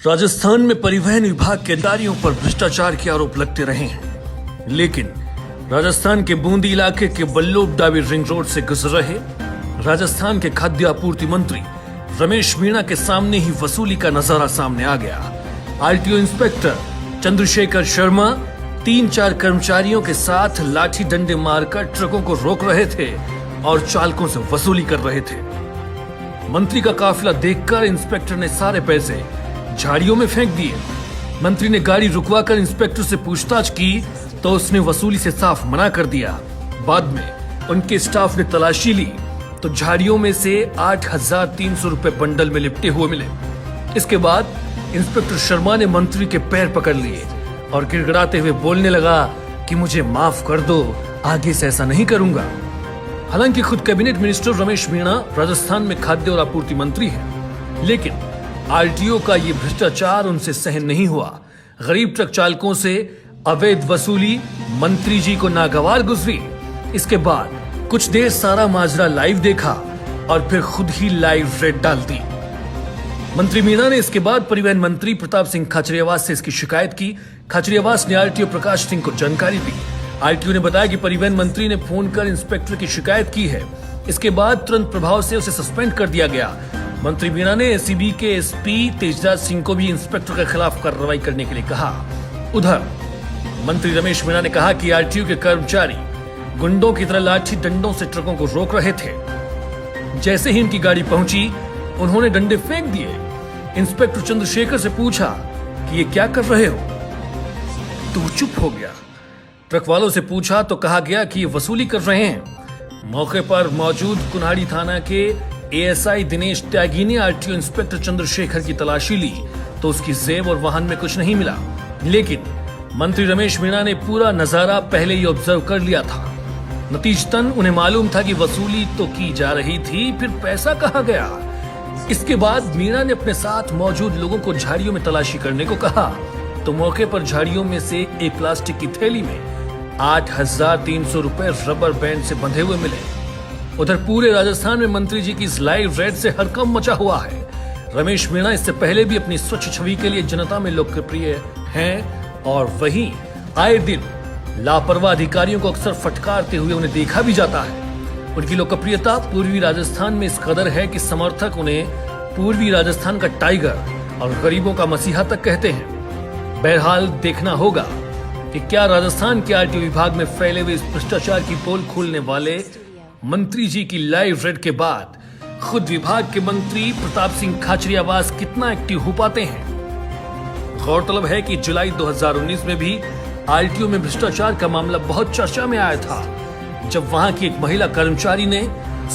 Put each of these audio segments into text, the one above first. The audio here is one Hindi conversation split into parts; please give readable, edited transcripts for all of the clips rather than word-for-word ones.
राजस्थान में परिवहन विभाग के अधिकारियों पर भ्रष्टाचार के आरोप लगते रहे हैं, लेकिन राजस्थान के बूंदी इलाके के बल्लोबडावी रिंग रोड से गुजर रहे राजस्थान के खाद्य आपूर्ति मंत्री रमेश मीणा के सामने ही वसूली का नजारा सामने आ गया। आरटीओ इंस्पेक्टर चंद्रशेखर शर्मा 3-4 कर्मचारियों के साथ लाठी डंडे मारकर ट्रकों को रोक रहे थे और चालकों से वसूली कर रहे थे। मंत्री का काफिला देखकर इंस्पेक्टर ने सारे पैसे झाड़ियों में फेंक दिए। मंत्री ने गाड़ी रुकवाकर इंस्पेक्टर से पूछताछ की तो उसने वसूली से साफ मना कर दिया। बाद में उनके स्टाफ ने तलाशी ली तो झाड़ियों में से 8,300 रुपए बंडल में लिपटे हुए मिले। इसके बाद इंस्पेक्टर शर्मा ने मंत्री के पैर पकड़ लिए और गिड़गिड़ाते हुए बोलने लगा कि मुझे माफ कर दो, आगे से ऐसा नहीं करूंगा। हालांकि खुद कैबिनेट मिनिस्टर रमेश मीणा राजस्थान में खाद्य और आपूर्ति मंत्री हैं, लेकिन आरटीओ का ये भ्रष्टाचार उनसे सहन नहीं हुआ। गरीब ट्रक चालकों से अवैध वसूली मंत्री जी को नागवार गुजरी। इसके बाद कुछ देर सारा माजरा लाइव देखा और फिर खुद ही लाइव रेड डाल दी। मंत्री मीणा ने इसके बाद परिवहन मंत्री प्रताप सिंह खाचरियावास से इसकी शिकायत की। खाचरियावास ने आरटीओ प्रकाश सिंह को जानकारी दी। आरटीओ ने बताया कि परिवहन मंत्री ने फोन कर इंस्पेक्टर की शिकायत की है। इसके बाद तुरंत प्रभाव से उसे सस्पेंड कर दिया गया। मंत्री मीणा ने एसीबी के एसपी तेजराज सिंह को भी इंस्पेक्टर के खिलाफ कार्रवाई करने के लिए कहा। उधर मंत्री रमेश मीणा ने कहा कि आरटीओ के कर्मचारी गुंडों की तरह लाठी डंडों से ट्रकों को रोक रहे थे। जैसे ही उनकी गाड़ी पहुंची उन्होंने डंडे फेंक दिए। इंस्पेक्टर चंद्रशेखर से पूछा कि ये क्या कर रहे हो, तो चुप हो गया। ट्रक वालों से पूछा तो कहा गया कि ये वसूली कर रहे हैं। मौके पर मौजूद कुन्हाड़ी थाना के एएसआई दिनेश त्यागी ने आरटीओ इंस्पेक्टर चंद्रशेखर की तलाशी ली तो उसकी जेब और वाहन में कुछ नहीं मिला, लेकिन मंत्री रमेश मीणा ने पूरा नजारा पहले ही ऑब्जर्व कर लिया था। नतीजतन उन्हें मालूम था कि वसूली तो की जा रही थी, फिर पैसा कहाँ गया। इसके बाद मीणा ने अपने साथ मौजूद लोगों को झाड़ियों में तलाशी करने को कहा तो मौके पर झाड़ियों में से एक प्लास्टिक की थैली में 8,300 रुपए रबर बैंड से बंधे हुए मिले। उधर पूरे राजस्थान में मंत्री जी की इस लाइव रेड से हड़कंप मचा हुआ है। रमेश मीणा इससे पहले भी अपनी स्वच्छ छवि के लिए जनता में लोकप्रिय हैं और वहीं आए दिन लापरवाह अधिकारियों को अक्सर फटकारते हुए उन्हें देखा भी जाता है। उनकी लोकप्रियता पूर्वी राजस्थान में इस कदर है कि समर्थक उन्हें पूर्वी राजस्थान का टाइगर और गरीबों का मसीहा तक कहते हैं। बहरहाल देखना होगा कि क्या राजस्थान के आरटीओ विभाग में फैले हुए इस भ्रष्टाचार की पोल खोलने वाले मंत्री जी की लाइव रेड के बाद खुद विभाग के मंत्री प्रताप सिंह खाचरियावास कितना एक्टिव हो पाते हैं। गौरतलब है कि जुलाई 2019 में भी आरटीओ में भ्रष्टाचार का मामला बहुत चर्चा में आया था, जब वहां की एक महिला कर्मचारी ने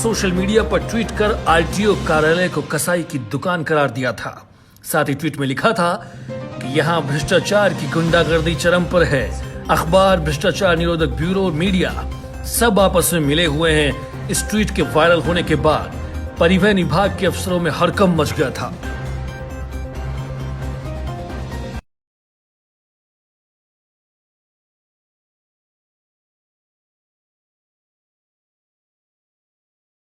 सोशल मीडिया पर ट्वीट कर आरटीओ कार्यालय को कसाई की दुकान करार दिया था। साथ ही ट्वीट में लिखा था कि यहाँ भ्रष्टाचार की गुंडागर्दी चरम पर है। अखबार, भ्रष्टाचार निरोधक ब्यूरो और मीडिया सब आपस में मिले हुए हैं। इस ट्वीट के वायरल होने के बाद परिवहन विभाग के अफसरों में हड़कंप मच गया था।